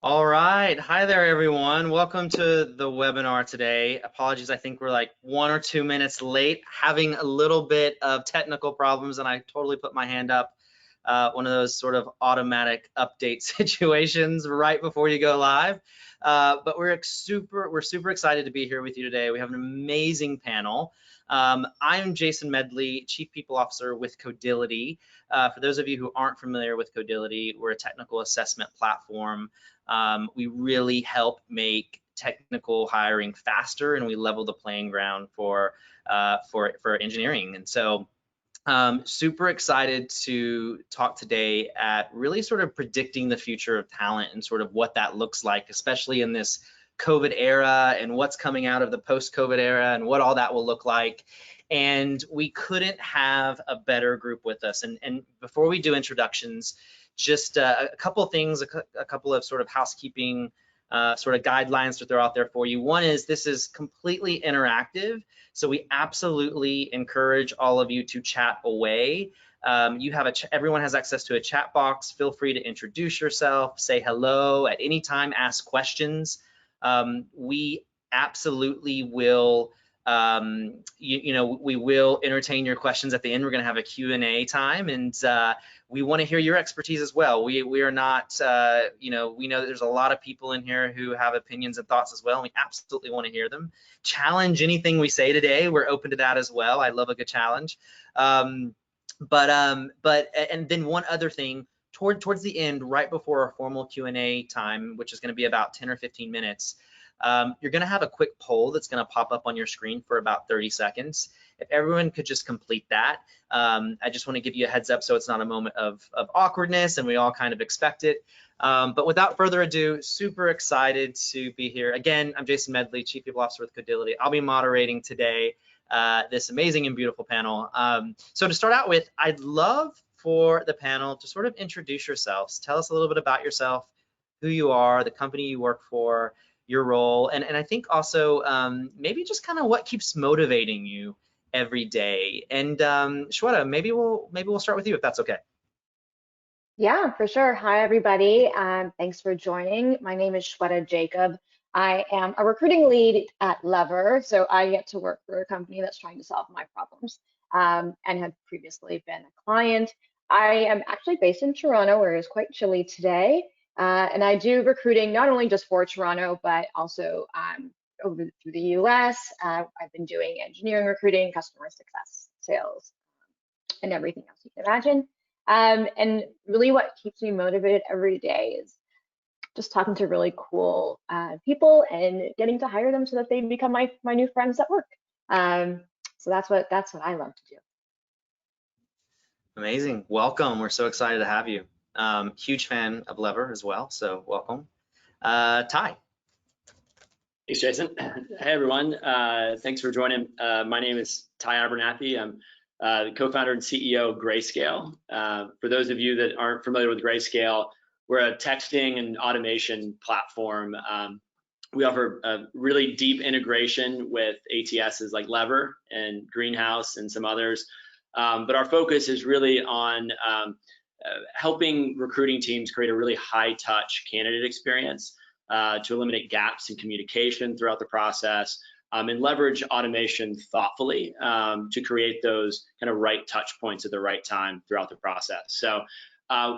All right. Hi there, everyone. Welcome to the webinar today. Apologies, I think we're like 1 or 2 minutes late, having a little bit of technical problems, and I totally put my hand up. One of those sort of automatic update situations right before you go live. But we're super excited to be here with you today. We have an amazing panel. I'm Jason Medley, Chief People Officer with Codility. For those of you who aren't familiar with Codility, we're a technical assessment platform. We really help make technical hiring faster, and we level the playing ground for engineering. And so, super excited to talk today at really sort of predicting the future of talent and sort of what that looks like, especially in this COVID era and what's coming out of the post-COVID era and what all that will look like. And we couldn't have a better group with us. And before we do introductions, just a couple of things, a couple of sort of housekeeping sort of guidelines to throw out there for you. One is this is completely interactive, so we absolutely encourage all of you to chat away. You have everyone has access to a chat box. Feel free to introduce yourself, say hello at any time, ask questions. We absolutely will we will entertain your questions at the end. We're going to have a Q&A time, and we want to hear your expertise as well. We are not, we know that there's a lot of people in here who have opinions and thoughts as well, and we absolutely want to hear them. Challenge anything we say today. We're open to that as well. I love a good challenge. And then one other thing, towards the end, right before our formal Q&A time, which is going to be about 10 or 15 minutes, you're going to have a quick poll that's going to pop up on your screen for about 30 seconds. If everyone could just complete that, I just want to give you a heads up so it's not a moment of awkwardness and we all kind of expect it. But without further ado, super excited to be here. Again, I'm Jason Medley, Chief People Officer with Codility. I'll be moderating today this amazing and beautiful panel. So to start out with, I'd love for the panel to sort of introduce yourselves. Tell us a little bit about yourself, who you are, the company you work for, your role, and I think also maybe just kind of what keeps motivating you every day. And Shweta, maybe we'll start with you if that's okay. Yeah, for sure. Hi, everybody. Thanks for joining. My name is Shweta Jacob. I am a recruiting lead at Lever, so I get to work for a company that's trying to solve my problems and have previously been a client. I am actually based in Toronto, where it's quite chilly today, and I do recruiting not only just for Toronto, but also over through the US. I've been doing engineering recruiting, customer success, sales, and everything else you can imagine. And really what keeps me motivated every day is just talking to really cool people and getting to hire them so that they become my new friends at work. So that's what I love to do. Amazing. Welcome. We're so excited to have you. Huge fan of Lever as well, so welcome. Ty. Thanks, Jason. Hey, everyone. Thanks for joining. My name is Ty Abernethy. I'm the co-founder and CEO of Grayscale. For those of you that aren't familiar with Grayscale, we're a texting and automation platform. We offer a really deep integration with ATSs like Lever and Greenhouse and some others. But our focus is really on helping recruiting teams create a really high-touch candidate experience to eliminate gaps in communication throughout the process, and leverage automation thoughtfully to create those kind of right touch points at the right time throughout the process. So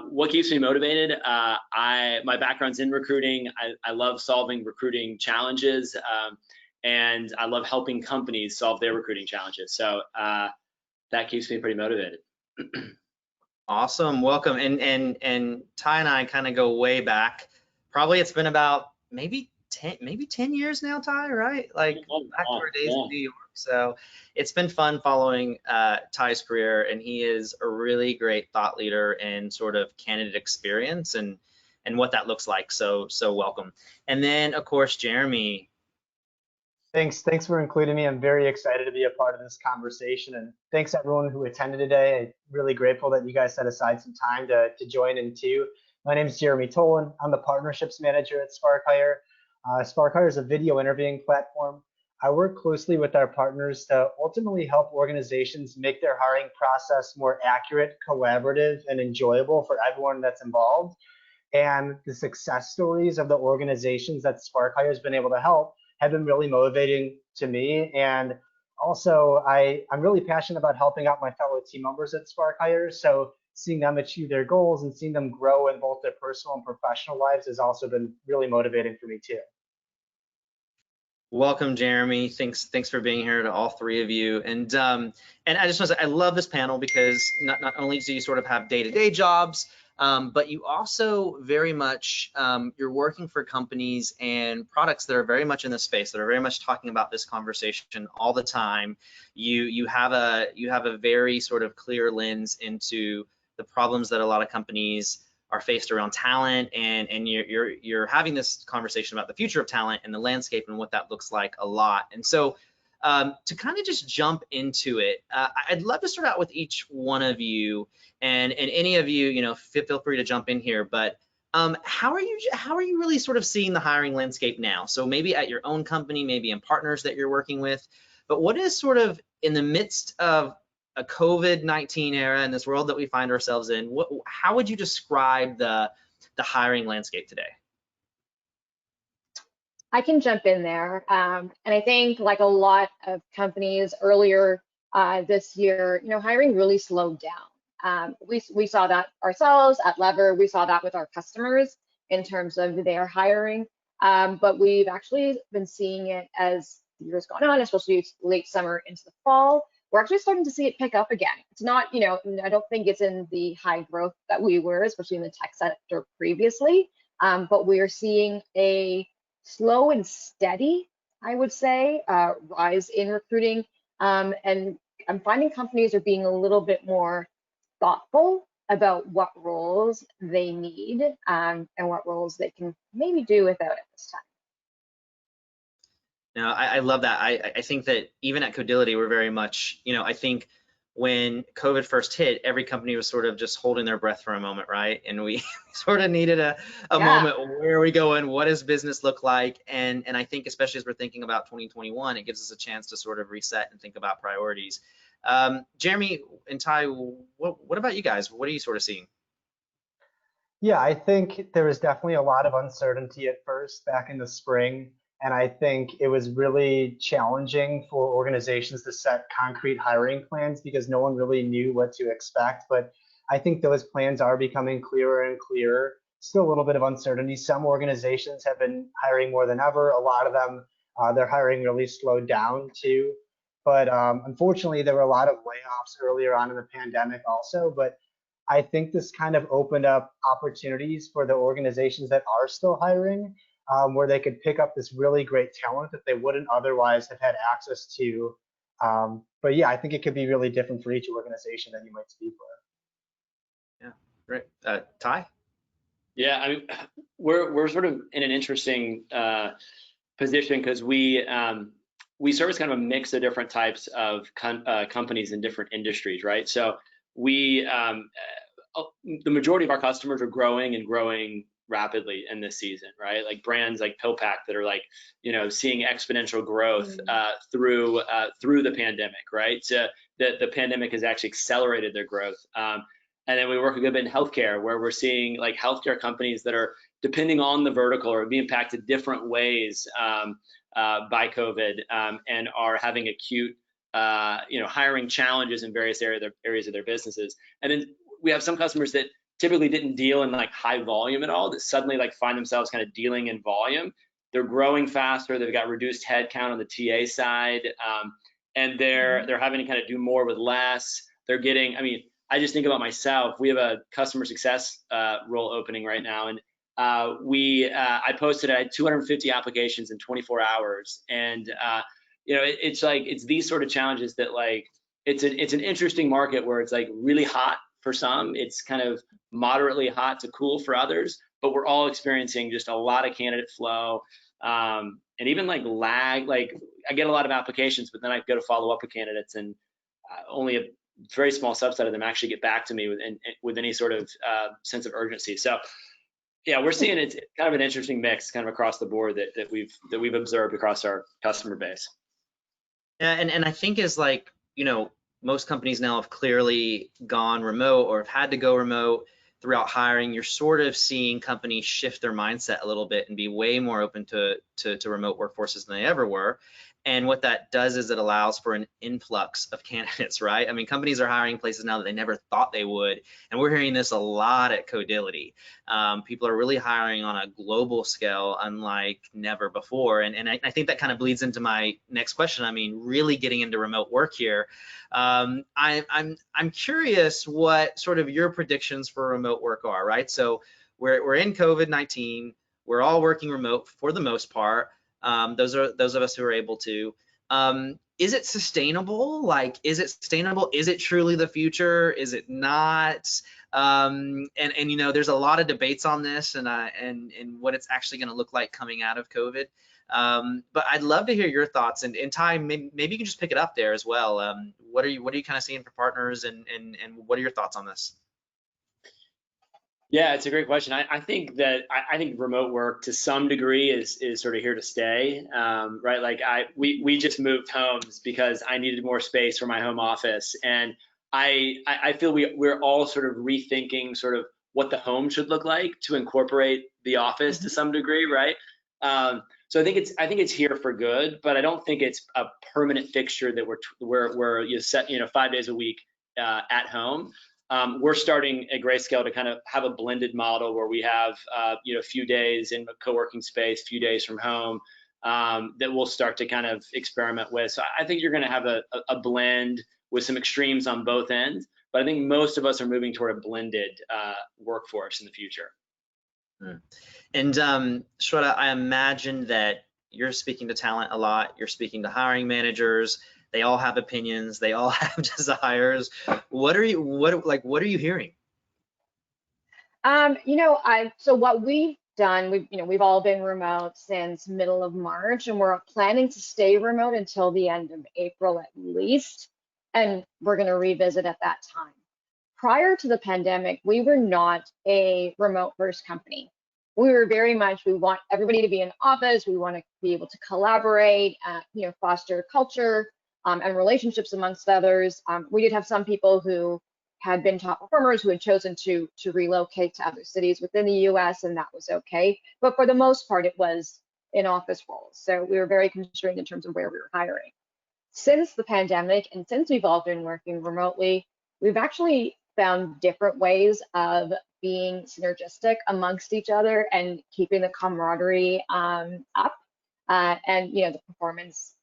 what keeps me motivated? My background's in recruiting. I love solving recruiting challenges, and I love helping companies solve their recruiting challenges. So that keeps me pretty motivated. Awesome. Welcome. And Ty and I kind of go way back. Probably it's been about maybe 10 years now, Ty, right? Like back to our days in New York. So it's been fun following Ty's career, and he is a really great thought leader and sort of candidate experience and what that looks like. So welcome. And then of course, Jeremy. Thanks for including me. I'm very excited to be a part of this conversation, and thanks everyone who attended today. I'm really grateful that you guys set aside some time to join in too. My name is Jeremy Tolan. I'm the partnerships manager at SparkHire. SparkHire is a video interviewing platform. I work closely with our partners to ultimately help organizations make their hiring process more accurate, collaborative, and enjoyable for everyone that's involved. And the success stories of the organizations that Spark Hire has been able to help have been really motivating to me. And also, I'm really passionate about helping out my fellow team members at Spark Hire. So seeing them achieve their goals and seeing them grow in both their personal and professional lives has also been really motivating for me too. Welcome, Jeremy. Thanks for being here to all three of you. And I just want to say I love this panel because not only do you sort of have day-to-day jobs, but you also very much you're working for companies and products that are very much in the space, that are very much talking about this conversation all the time. You have a very sort of clear lens into the problems that a lot of companies are faced around talent, and you're having this conversation about the future of talent and the landscape and what that looks like a lot. And so to kind of just jump into it, I'd love to start out with each one of you, and any of you, feel free to jump in here. But how are you really sort of seeing the hiring landscape now? So maybe at your own company, maybe in partners that you're working with, but what is sort of in the midst of a COVID-19 era in this world that we find ourselves in, how would you describe the hiring landscape today? I can jump in there. And I think like a lot of companies earlier this year, hiring really slowed down. We saw that ourselves at Lever. We saw that with our customers in terms of their hiring. But we've actually been seeing it as the years gone on, especially late summer into the fall. We're actually starting to see it pick up again. It's not, I don't think it's in the high growth that we were, especially in the tech sector previously. But we are seeing a slow and steady, I would say, rise in recruiting. And I'm finding companies are being a little bit more thoughtful about what roles they need and what roles they can maybe do without at this time. No, I love that. I think that even at Codility, we're very much, I think when COVID first hit, every company was sort of just holding their breath for a moment, right? And we sort of needed a moment, where are we going? What does business look like? And I think especially as we're thinking about 2021, it gives us a chance to sort of reset and think about priorities. Jeremy and Ty, what about you guys? What are you sort of seeing? Yeah, I think there was definitely a lot of uncertainty at first back in the spring. And I think it was really challenging for organizations to set concrete hiring plans because no one really knew what to expect. But I think those plans are becoming clearer and clearer. Still a little bit of uncertainty. Some organizations have been hiring more than ever. A lot of them, their hiring really slowed down too. But unfortunately, there were a lot of layoffs earlier on in the pandemic also. But I think this kind of opened up opportunities for the organizations that are still hiring, where they could pick up this really great talent that they wouldn't otherwise have had access to. But yeah, I think it could be really different for each organization that you might speak with. Yeah, great. Ty? Yeah, I mean, we're sort of in an interesting position because we service kind of a mix of different types of companies in different industries, right? So we the majority of our customers are growing and growing rapidly in this season, right? Like brands like PillPack that are like, seeing exponential growth through the pandemic, right? So the pandemic has actually accelerated their growth. And then we work a good bit in healthcare, where we're seeing like healthcare companies that are, depending on the vertical, or being impacted different ways by COVID, and are having acute hiring challenges in various areas of their businesses. And then we have some customers that typically didn't deal in like high volume at all, that suddenly like find themselves kind of dealing in volume. They're growing faster. They've got reduced headcount on the TA side, and they're having to kind of do more with less. They're getting, I mean, I just think about myself. We have a customer success role opening right now, and I posted, I had 250 applications in 24 hours, and it's these sort of challenges that like it's an interesting market where it's like really hot for some, it's kind of moderately hot to cool for others, but we're all experiencing just a lot of candidate flow, and even like lag. Like I get a lot of applications, but then I go to follow up with candidates, and only a very small subset of them actually get back to me with any sort of sense of urgency. So yeah, we're seeing it's kind of an interesting mix kind of across the board that we've observed across our customer base. Yeah, and I think is like, most companies now have clearly gone remote or have had to go remote. throughout hiring, you're sort of seeing companies shift their mindset a little bit and be way more open to remote workforces than they ever were. And what that does is it allows for an influx of candidates, right? I mean, companies are hiring places now that they never thought they would. And we're hearing this a lot at Codility. People are really hiring on a global scale, unlike never before. And I think that kind of bleeds into my next question. I mean, really getting into remote work here. I'm curious what sort of your predictions for remote work are, right? So we're in COVID-19. We're all working remote for the most part. Those of us who are able to. Is it sustainable? Like, is it sustainable? Is it truly the future? Is it not? And you know, there's a lot of debates on this and what it's actually going to look like coming out of COVID. But I'd love to hear your thoughts. And Ty, maybe you can just pick it up there as well. What are you kind of seeing for partners, and what are your thoughts on this? Yeah, it's a great question. I think that I think remote work to some degree is sort of here to stay, right? Like we just moved homes because I needed more space for my home office, and I feel we're all sort of rethinking sort of what the home should look like to incorporate the office to some degree, right? So I think it's here for good, but I don't think it's a permanent fixture that we're you set 5 days a week at home. We're starting at Grayscale to kind of have a blended model where we have a few days in a co-working space, few days from home, that we'll start to kind of experiment with. So I think you're going to have a blend with some extremes on both ends, but I think most of us are moving toward a blended workforce in the future. And Shweta, I imagine that you're speaking to talent a lot. You're speaking to hiring managers. They all have opinions. They all have desires. What are you hearing? So what we've done, we've all been remote since middle of March, and we're planning to stay remote until the end of April at least, and we're going to revisit at that time. Prior to the pandemic, we were not a remote first company. We were very much, we want everybody to be in office. We want to be able to collaborate, foster culture and relationships amongst others. We did have some people who had been top performers who had chosen to relocate to other cities within the US, and that was okay. But for the most part, it was in office roles. So we were very constrained in terms of where we were hiring. Since the pandemic and since we've all been working remotely, we've actually found different ways of being synergistic amongst each other and keeping the camaraderie up. And the performance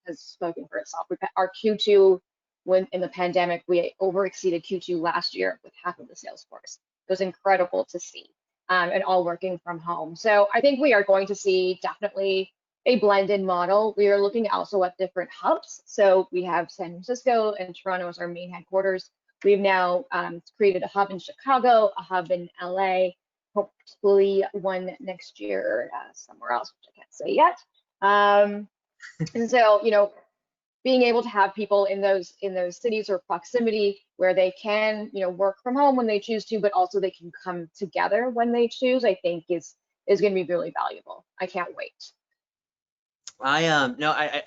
has spoken for itself. Our Q2, when in the pandemic, we over exceeded Q2 last year with half of the sales force. It was incredible to see, and all working from home. So I think we are going to see definitely a blended model. We are looking also at different hubs. So we have San Francisco and Toronto as our main headquarters. We've now created a hub in Chicago, a hub in LA, hopefully one next year somewhere else, which I can't say yet. And so, being able to have people in those cities or proximity where they can, work from home when they choose to, but also they can come together when they choose, I think is going to be really valuable. I can't wait. I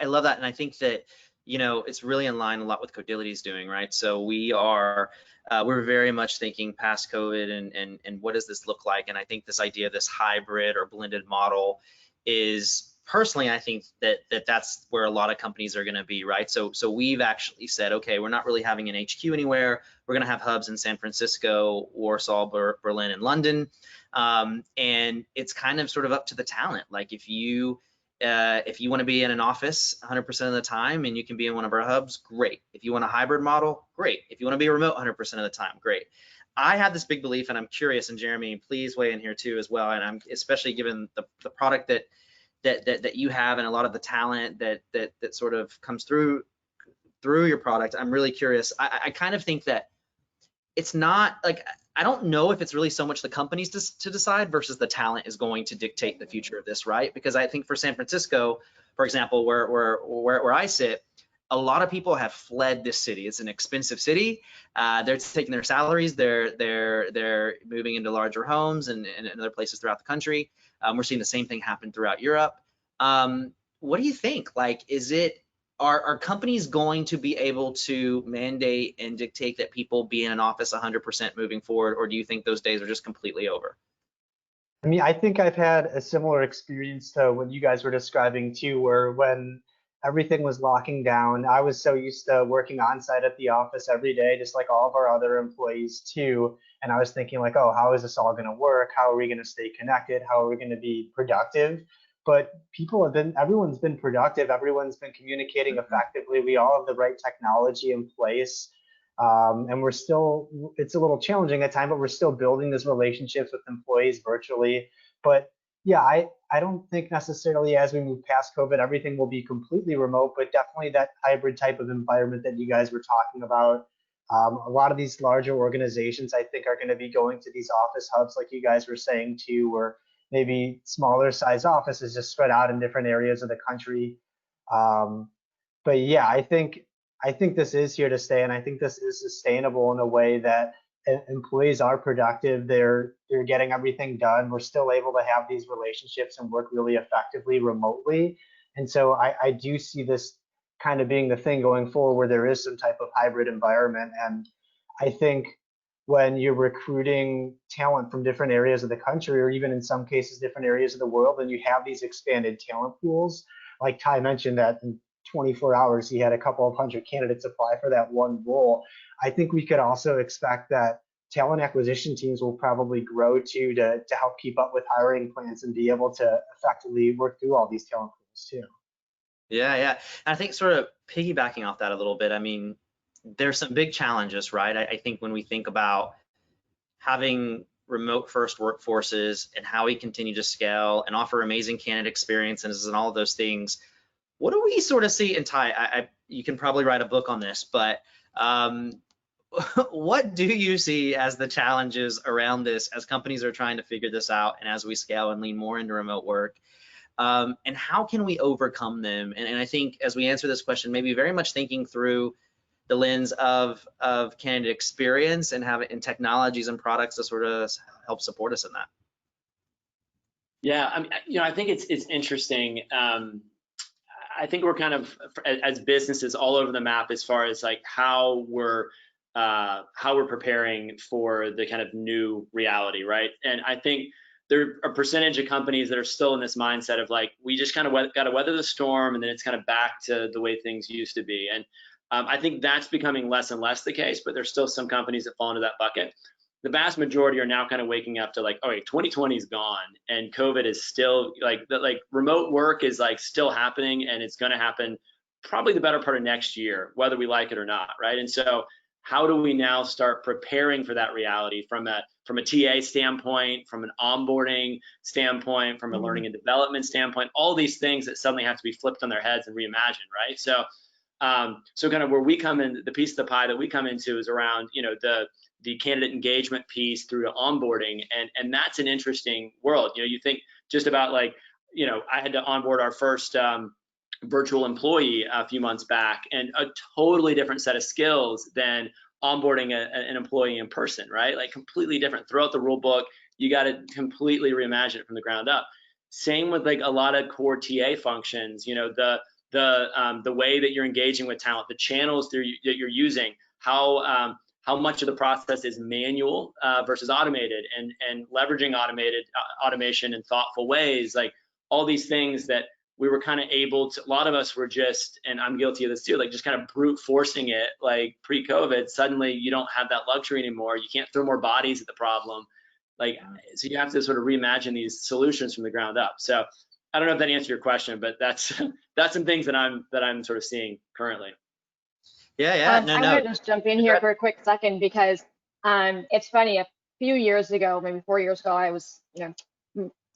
love that, and I think that it's really in line a lot with Codility is doing, right? So we're very much thinking past COVID and what does this look like? And I think this idea of this hybrid or blended model is, personally, I think that's where a lot of companies are going to be, right? So we've actually said, okay, we're not really having an HQ anywhere. We're going to have hubs in San Francisco, Warsaw, Berlin, and London. And it's kind of sort of up to the talent. Like if you want to be in an office 100% of the time and you can be in one of our hubs, great. If you want a hybrid model, great. If you want to be remote 100% of the time, great. I have this big belief, and I'm curious, and Jeremy, please weigh in here too as well. And I'm especially given the product that you have and a lot of the talent that sort of comes through your product. I'm really curious. I kind of think that it's not like, I don't know if it's really so much the companies to decide versus the talent is going to dictate the future of this, right? Because I think for San Francisco, for example, where I sit, a lot of people have fled this city. It's an expensive city. They're taking their salaries. They're moving into larger homes and other places throughout the country. We're seeing the same thing happen throughout Europe. What do you think? Like, are companies going to be able to mandate and dictate that people be in an office 100% moving forward, or do you think those days are just completely over? I mean, I think I've had a similar experience to what you guys were describing too, where when everything was locking down, I was so used to working on site at the office every day, just like all of our other employees too. And I was thinking like, oh, how is this all going to work? How are we going to stay connected? How are we going to be productive? But everyone's been productive. Everyone's been communicating effectively. We all have the right technology in place. And it's a little challenging at times, but we're still building these relationships with employees virtually. But yeah, I don't think necessarily as we move past COVID, everything will be completely remote, but definitely that hybrid type of environment that you guys were talking about. A lot of these larger organizations, I think, are going to be going to these office hubs, like you guys were saying too, where maybe smaller size offices just spread out in different areas of the country. Um, but yeah, I think this is here to stay, and I think this is sustainable in a way that employees are productive. They're getting everything done. We're still able to have these relationships and work really effectively remotely. And so I do see this kind of being the thing going forward, where there is some type of hybrid environment. And I think when you're recruiting talent from different areas of the country, or even in some cases different areas of the world, and you have these expanded talent pools, like Ty mentioned that in 24 hours he had a couple of hundred candidates apply for that one role. I think we could also expect that talent acquisition teams will probably grow too, to help keep up with hiring plans and be able to effectively work through all these talent pools too. Yeah, yeah. And I think sort of piggybacking off that a little bit, I mean, there's some big challenges, right? I think when we think about having remote first workforces and how we continue to scale and offer amazing candidate experiences and all of those things, what do we sort of see? And Ty, you can probably write a book on this, but what do you see as the challenges around this as companies are trying to figure this out and as we scale and lean more into remote work? And how can we overcome them? And I think as we answer this question, maybe very much thinking through the lens of candidate experience and having technologies and products to sort of help support us in that. Yeah, I mean, I think it's interesting. I think we're kind of, as businesses, all over the map as far as like how we're preparing for the kind of new reality, right? And I think there are a percentage of companies that are still in this mindset of like, we just kind of got to weather the storm, and then it's kind of back to the way things used to be. And I think that's becoming less and less the case, but there's still some companies that fall into that bucket. The vast majority are now kind of waking up to like, okay, 2020 is gone, and COVID is still like remote work is like still happening, and it's going to happen probably the better part of next year, whether we like it or not, right? And so how do we now start preparing for that reality from a TA standpoint, from an onboarding standpoint, from a learning and development standpoint, all these things that suddenly have to be flipped on their heads and reimagined, right? So kind of where we come in, the piece of the pie that we come into is around, the candidate engagement piece through onboarding, and that's an interesting world. You think just about like, I had to onboard our first virtual employee a few months back, and a totally different set of skills than onboarding an employee in person, right? Like completely different. Throw out the rule book, you got to completely reimagine it from the ground up. Same with like a lot of core TA functions, the way that you're engaging with talent, the channels that you're using, how much of the process is manual versus automated, and leveraging automation in thoughtful ways, like all these things that we were kind of able to, a lot of us were just, and I'm guilty of this too, like just kind of brute forcing it like pre-COVID. Suddenly you don't have that luxury anymore. You can't throw more bodies at the problem. Like, so you have to sort of reimagine these solutions from the ground up. So I don't know if that answered your question, but that's some things that I'm sort of seeing currently. Yeah, I want to just jump in here for a quick second, because it's funny. A few years ago, maybe 4 years ago, I was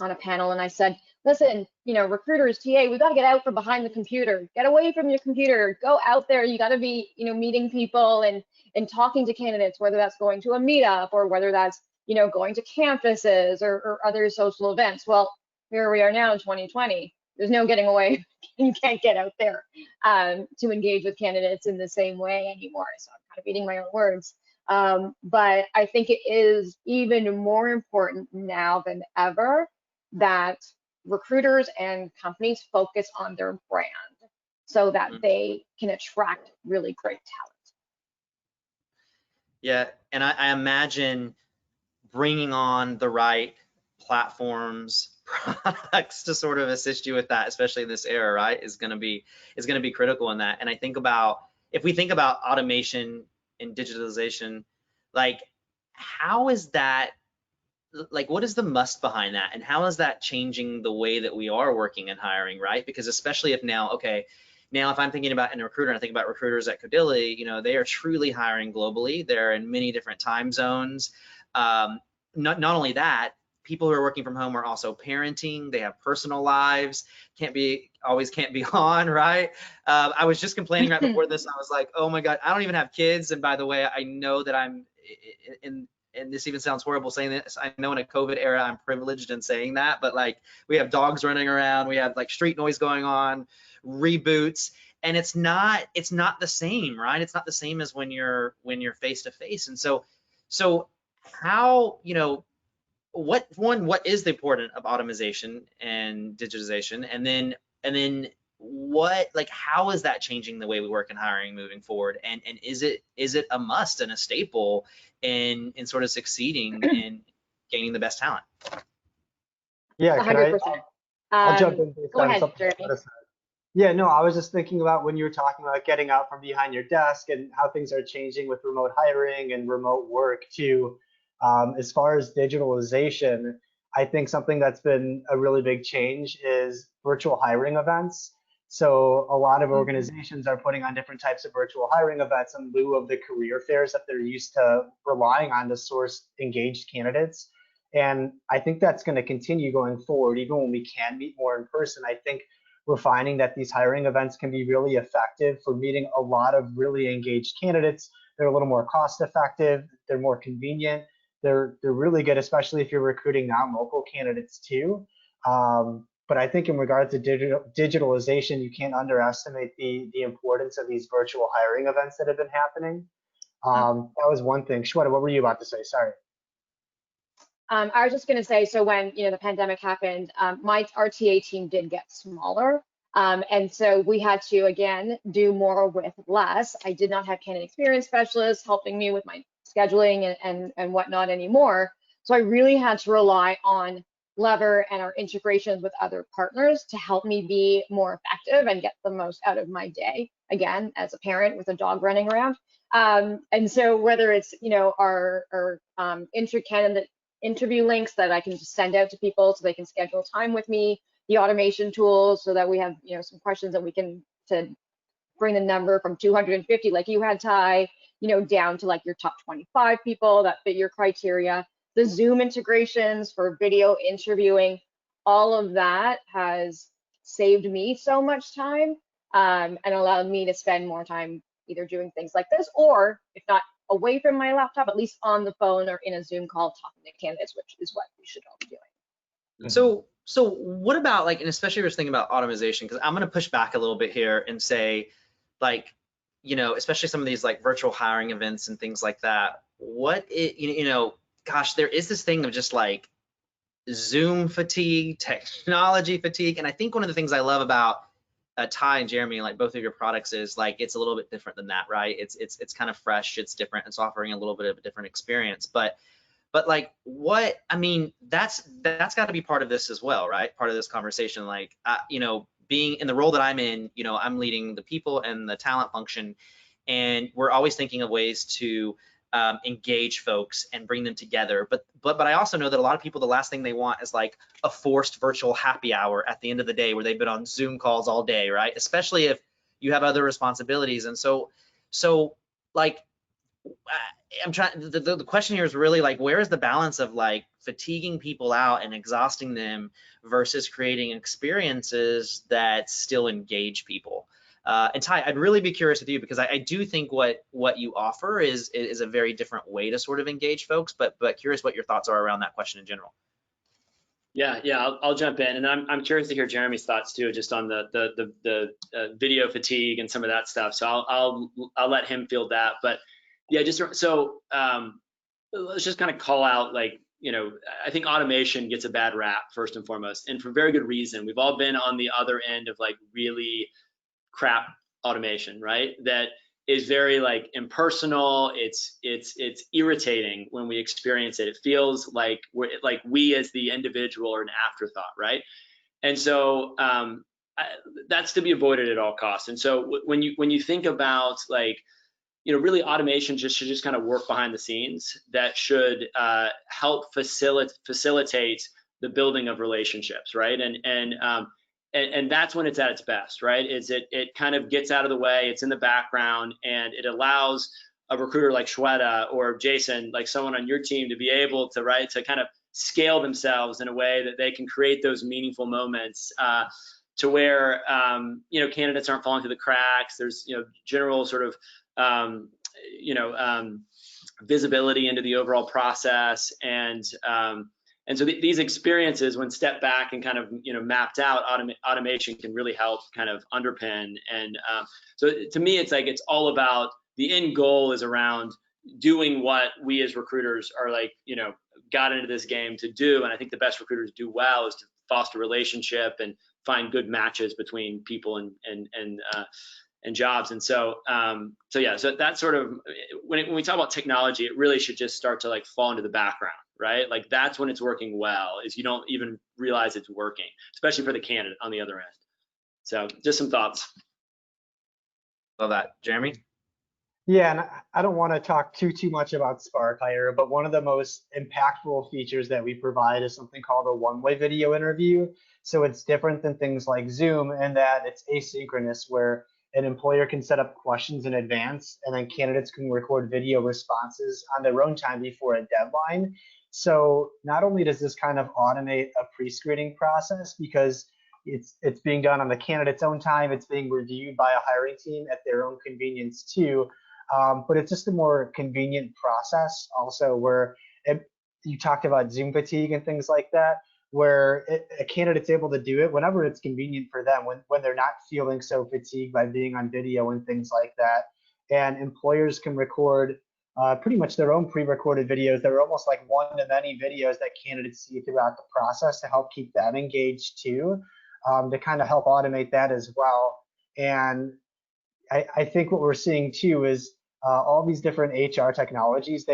on a panel, and I said, listen, recruiters, TA, we got to get out from behind the computer, get away from your computer, go out there. You got to be meeting people and talking to candidates, whether that's going to a meetup or whether that's going to campuses or other social events. Well, here we are now in 2020. There's no getting away. You can't get out there to engage with candidates in the same way anymore. So I'm kind of eating my own words. But I think it is even more important now than ever that recruiters and companies focus on their brand. so that they can attract really great talent. Yeah, and I imagine bringing on the right platforms, products to sort of assist you with that, especially in this era, right, is going to be critical in that. And I think about, if we think about automation and digitalization, like how is that, like what is the must behind that, and how is that changing the way that we are working and hiring, right? Because especially if now, okay, now if I'm thinking about in a recruiter, and I think about recruiters at Codility, you know, they are truly hiring globally. They're in many different time zones. Not only that, people who are working from home are also parenting. They have personal lives, can't be on, right? I was just complaining right before this. I was like, oh my God, I don't even have kids. And by the way, I know that I'm in, and this even sounds horrible saying this, I know in a COVID era, I'm privileged in saying that, but like we have dogs running around, we have like street noise going on, reboots, and it's not the same, right? It's not the same as when you're face to face. And so how, you know, what is the importance of automation and digitization, and then what, like how is that changing the way we work in hiring moving forward, and is it a must and a staple in sort of succeeding in gaining the best talent? Yeah, can I? 100%. I'll jump in based Go on ahead, something Jeremy. Shweta said. Yeah, no, I was just thinking about when you were talking about getting out from behind your desk and how things are changing with remote hiring and remote work too. As far as digitalization, I think something that's been a really big change is virtual hiring events. So a lot of organizations are putting on different types of virtual hiring events in lieu of the career fairs that they're used to relying on to source engaged candidates. And I think that's going to continue going forward, even when we can meet more in person. I think we're finding that these hiring events can be really effective for meeting a lot of really engaged candidates. They're a little more cost effective, they're more convenient, they're really good, especially if you're recruiting non-local candidates too. But I think in regards to digitalization, you can't underestimate the importance of these virtual hiring events that have been happening. That was one thing. Shweta, what were you about to say? Sorry. I was just going to say, so when the pandemic happened, my RTA team did get smaller, and so we had to again do more with less. I did not have candidate experience specialists helping me with my scheduling and whatnot anymore. So I really had to rely on Lever and our integrations with other partners to help me be more effective and get the most out of my day. Again, as a parent with a dog running around, and so whether it's our inter-candidate interview links that I can just send out to people so they can schedule time with me, the automation tools so that we have some questions that we can to bring the number from 250 like you had, Ty, down to like your top 25 people that fit your criteria, the Zoom integrations for video interviewing, all of that has saved me so much time and allowed me to spend more time either doing things like this, or if not away from my laptop, at least on the phone or in a Zoom call talking to candidates, which is what we should all be doing. So what about, like, and especially if you're thinking about automation, because I'm going to push back a little bit here and say, like, especially some of these like virtual hiring events and things like that, gosh, there is this thing of just like Zoom fatigue, technology fatigue. And I think one of the things I love about Ty and Jeremy, like both of your products, is like it's a little bit different than that, right? It's kind of fresh, it's different, it's offering a little bit of a different experience. But like that's got to be part of this as well, right? Part of this conversation, like being in the role that I'm in, I'm leading the people and the talent function, and we're always thinking of ways to engage folks and bring them together. But I also know that a lot of people, the last thing they want is like a forced virtual happy hour at the end of the day where they've been on Zoom calls all day, right? Especially if you have other responsibilities. And so like I'm trying, the question here is really like, where is the balance of like fatiguing people out and exhausting them versus creating experiences that still engage people? And Ty, I'd really be curious with you, because I do think what you offer is a very different way to sort of engage folks, but curious what your thoughts are around that question in general. Yeah, I'll jump in, and I'm curious to hear Jeremy's thoughts too, just on the video fatigue and some of that stuff. So I'll let him field that, but yeah, just so let's just kind of call out, like, I think automation gets a bad rap first and foremost, and for very good reason. We've all been on the other end of like really crap automation, right? That is very like impersonal. It's irritating when we experience it. It feels like we as the individual are an afterthought, right? And so that's to be avoided at all costs. And so when you think about like, really automation should just kind of work behind the scenes that should help facilitate the building of relationships, right? And that's when it's at its best, right? Is it kind of gets out of the way, it's in the background, and it allows a recruiter like Shweta or Jason, like someone on your team, to be able to kind of scale themselves in a way that they can create those meaningful moments to where candidates aren't falling through the cracks. There's general sort of visibility into the overall process, and so these experiences, when stepped back and kind of mapped out, automation can really help kind of underpin. And so to me, it's like it's all about the end goal is around doing what we as recruiters are like got into this game to do. And I think the best recruiters do well is to foster relationship and find good matches between people and jobs. And so so that's sort of when we talk about technology, it really should just start to like fall into the background, right? Like that's when it's working well, is you don't even realize it's working, especially for the candidate on the other end. So just some thoughts. Love that. Jeremy? Yeah, and I don't want to talk too much about Spark Hire, but one of the most impactful features that we provide is something called a one-way video interview. So it's different than things like Zoom in that it's asynchronous, where an employer can set up questions in advance, and then candidates can record video responses on their own time before a deadline. So not only does this kind of automate a pre-screening process, because it's being done on the candidate's own time, it's being reviewed by a hiring team at their own convenience too, but it's just a more convenient process also, where you talked about Zoom fatigue and things like that, where a candidate's able to do it whenever it's convenient for them, when they're not feeling so fatigued by being on video and things like that. And employers can record pretty much their own pre-recorded videos. They're almost like one-to-many videos that candidates see throughout the process to help keep them engaged too, to kind of help automate that as well. And I think what we're seeing too is all these different HR technologies,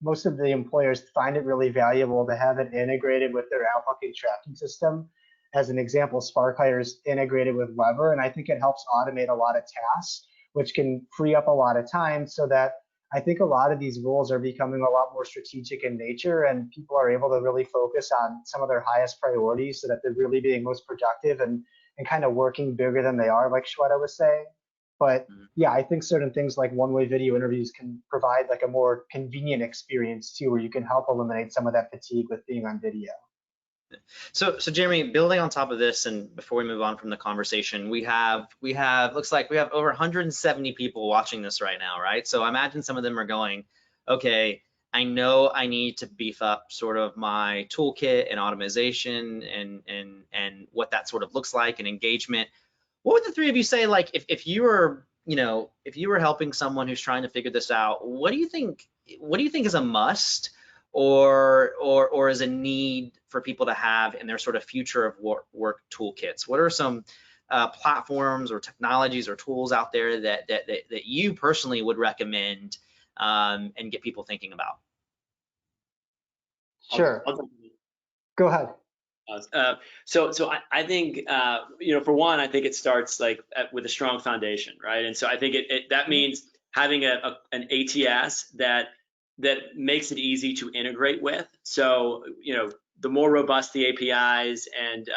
most of the employers find it really valuable to have it integrated with their applicant tracking system. As an example, Spark Hire is integrated with Lever, and I think it helps automate a lot of tasks, which can free up a lot of time, so that I think a lot of these roles are becoming a lot more strategic in nature, and people are able to really focus on some of their highest priorities so that they're really being most productive and kind of working bigger than they are, like Shweta was saying. But yeah, I think certain things like one-way video interviews can provide like a more convenient experience too, where you can help eliminate some of that fatigue with being on video. So Jeremy, building on top of this, and before we move on from the conversation, we have looks like we have over 170 people watching this right now, right? So I imagine some of them are going, okay, I know I need to beef up sort of my toolkit and automation and what that sort of looks like, and engagement. What would the three of you say, like, if you were helping someone who's trying to figure this out, what do you think is a must or is a need for people to have in their sort of future of work toolkits? What are some platforms or technologies or tools out there that you personally would recommend and get people thinking about? Sure. Go ahead. So I think for one, I think it starts like with a strong foundation, right? And so I think that means having an ATS that makes it easy to integrate with. So the more robust the APIs and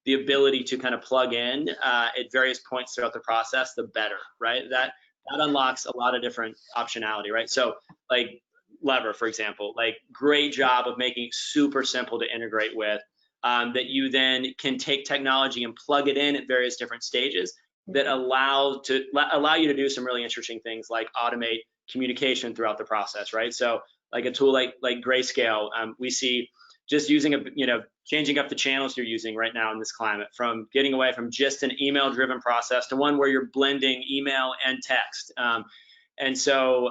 the ability to kind of plug in at various points throughout the process, the better, right? That unlocks a lot of different optionality, right? So like Lever, for example, like great job of making it super simple to integrate with. That you then can take technology and plug it in at various different stages that allow you to do some really interesting things, like automate communication throughout the process, right? So like a tool like Grayscale, we see just using changing up the channels you're using right now in this climate, from getting away from just an email-driven process to one where you're blending email and text. And so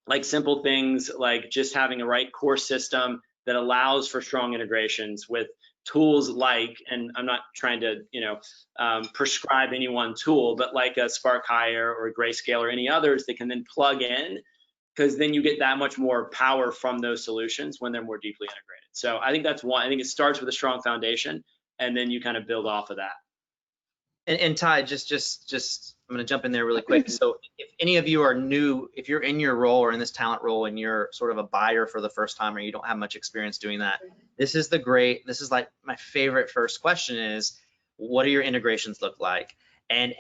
like simple things like just having a right core system that allows for strong integrations with tools like, and I'm not trying to, prescribe any one tool, but like a Spark Hire or a Grayscale or any others that can then plug in, because then you get that much more power from those solutions when they're more deeply integrated. So I think that's one. I think it starts with a strong foundation, and then you kind of build off of that. And Ty, just I'm going to jump in there really quick. So if any of you are new, if you're in your role or in this talent role and you're sort of a buyer for the first time or you don't have much experience doing that, this is like my favorite first question is, what do your integrations look like? And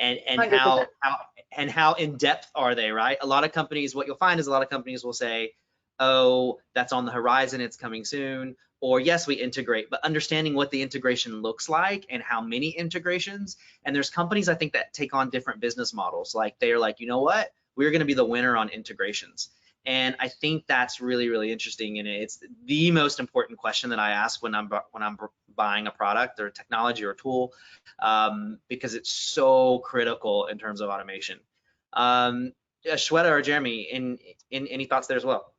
how in depth are they, right? A lot of companies, what you'll find is a lot of companies will say, oh, that's on the horizon, it's coming soon. Or yes, we integrate, but understanding what the integration looks like and how many integrations. And there's companies I think that take on different business models. Like they're like, you know what, we're going to be the winner on integrations. And I think that's really, really interesting. And it's the most important question that I ask when I'm buying a product or a technology or a tool, because it's so critical in terms of automation. Shweta or Jeremy, in any thoughts there as well?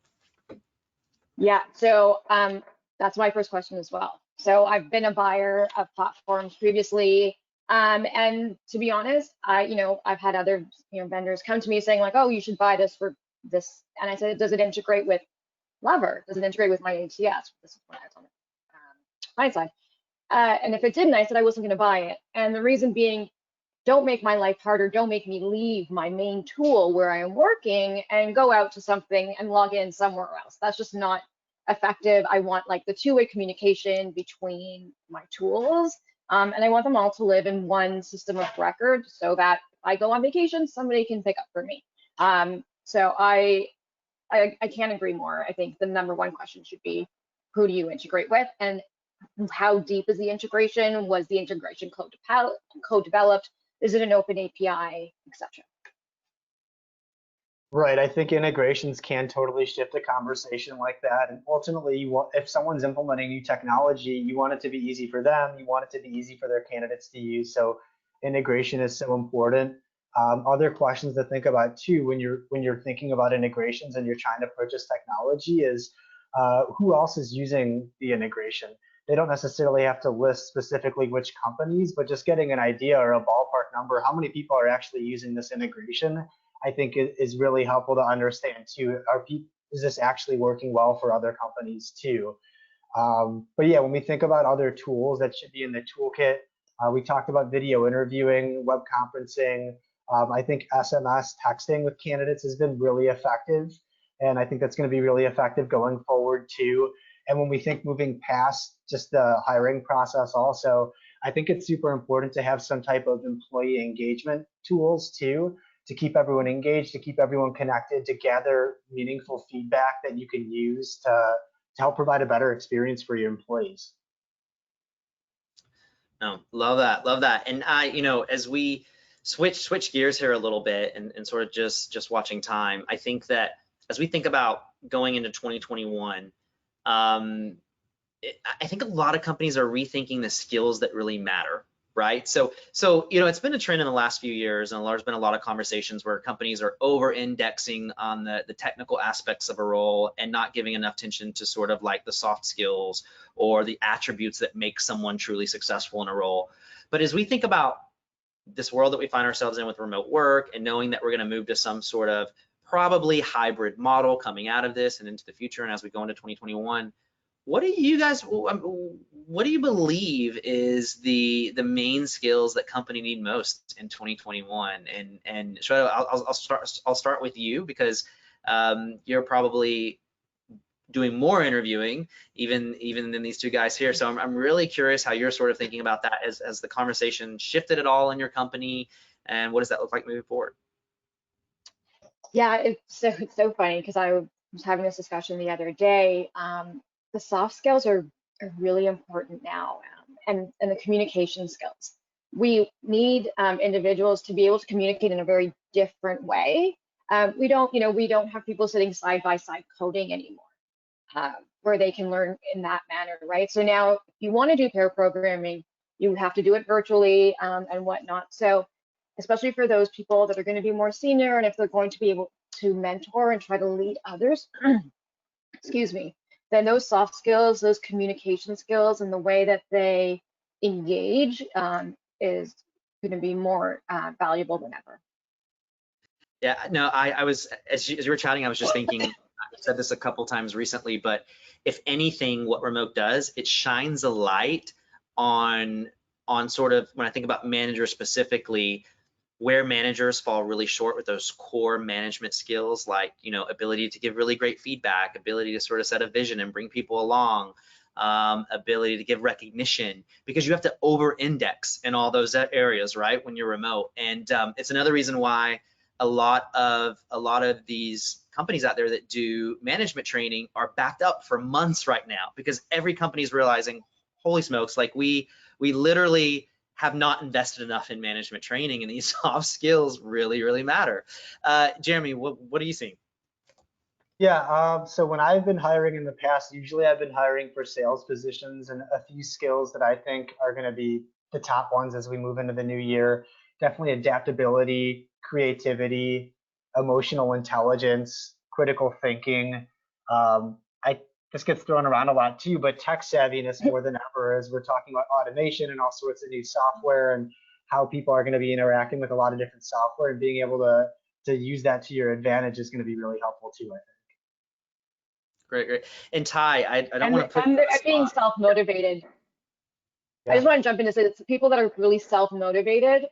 Yeah, so that's my first question as well. So I've been a buyer of platforms previously, and to be honest, I've had other vendors come to me saying like, oh, you should buy this for this, and I said, does it integrate with Lever? Does it integrate with my ATS? This is when I was on the client side, and if it didn't, I said I wasn't going to buy it, and the reason being, don't make my life harder. Don't make me leave my main tool where I am working and go out to something and log in somewhere else. That's just not effective. I want like the two-way communication between my tools, and I want them all to live in one system of record so that if I go on vacation, somebody can pick up for me. So I can't agree more. I think the number one question should be, who do you integrate with, and how deep is the integration? Was the integration co-developed? Is it an open API, etc.? Right. I think integrations can totally shift the conversation like that. And ultimately, if someone's implementing new technology, you want it to be easy for them. You want it to be easy for their candidates to use. So integration is so important. Other questions to think about too when you're thinking about integrations and you're trying to purchase technology is who else is using the integration. They don't necessarily have to list specifically which companies, but just getting an idea or a ballpark number, how many people are actually using this integration, I think is really helpful to understand too. Is this actually working well for other companies too? But yeah, when we think about other tools that should be in the toolkit, we talked about video interviewing, web conferencing. I think SMS texting with candidates has been really effective. And I think that's going to be really effective going forward too. And when we think moving past just the hiring process also, I think it's super important to have some type of employee engagement tools too, to keep everyone engaged, to keep everyone connected, to gather meaningful feedback that you can use to help provide a better experience for your employees. No, love that. And as we switch gears here a little bit and sort of just watching time, I think that as we think about going into 2021, I think a lot of companies are rethinking the skills that really matter, right? So it's been a trend in the last few years, and there's been a lot of conversations where companies are over-indexing on the technical aspects of a role and not giving enough attention to sort of like the soft skills or the attributes that make someone truly successful in a role. But as we think about this world that we find ourselves in with remote work and knowing that we're going to move to some sort of probably hybrid model coming out of this and into the future, and as we go into 2021, what do you believe is the main skills that company need most in 2021? And Shweta, I'll start with you, because you're probably doing more interviewing even than these two guys here. So I'm really curious how you're sort of thinking about that as the conversation shifted at all in your company, and what does that look like moving forward? Yeah, it's so funny because I was having this discussion the other day. The soft skills are really important now, and the communication skills. We need individuals to be able to communicate in a very different way. We don't have people sitting side by side coding anymore, where they can learn in that manner, right? So now, if you want to do pair programming, you have to do it virtually and whatnot. So especially for those people that are going to be more senior, and if they're going to be able to mentor and try to lead others, excuse me, then those soft skills, those communication skills, and the way that they engage is going to be more valuable than ever. Yeah, no, I was, as you were chatting, I was just thinking, I've said this a couple times recently, but if anything, what remote does, it shines a light on sort of, when I think about managers specifically, where managers fall really short with those core management skills, like, you know, ability to give really great feedback, ability to sort of set a vision and bring people along, ability to give recognition, because you have to over index in all those areas, right, when you're remote. And it's another reason why a lot of these companies out there that do management training are backed up for months right now, because every company is realizing, holy smokes, like we literally have not invested enough in management training, and these soft skills really, really matter. Jeremy, what are you seeing? Yeah, so when I've been hiring in the past, usually I've been hiring for sales positions, and a few skills that I think are going to be the top ones as we move into the new year. Definitely adaptability, creativity, emotional intelligence, critical thinking. I This gets thrown around a lot too, but tech savviness more than ever, as we're talking about automation and all sorts of new software, and how people are going to be interacting with a lot of different software, and being able to use that to your advantage is going to be really helpful too, I think. Great. And Ty, I don't And, want to put you and on they're the being spot. self-motivated. I Yeah. just want to jump in and say that people that are really self-motivated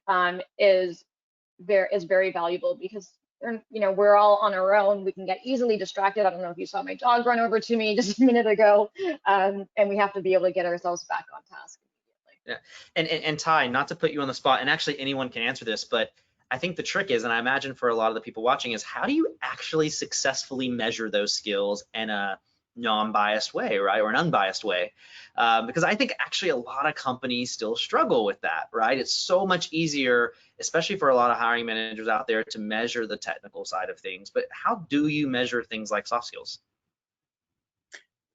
is very valuable, because we're all on our own. We can get easily distracted. I don't know if you saw my dog run over to me just a minute ago, and we have to be able to get ourselves back on task immediately. Yeah, and Ty, not to put you on the spot, and actually anyone can answer this, but I think the trick is, and I imagine for a lot of the people watching, is how do you actually successfully measure those skills in a non-biased way, right, or an unbiased way? Because I think actually a lot of companies still struggle with that, right? It's so much easier, especially for a lot of hiring managers out there, to measure the technical side of things. But how do you measure things like soft skills?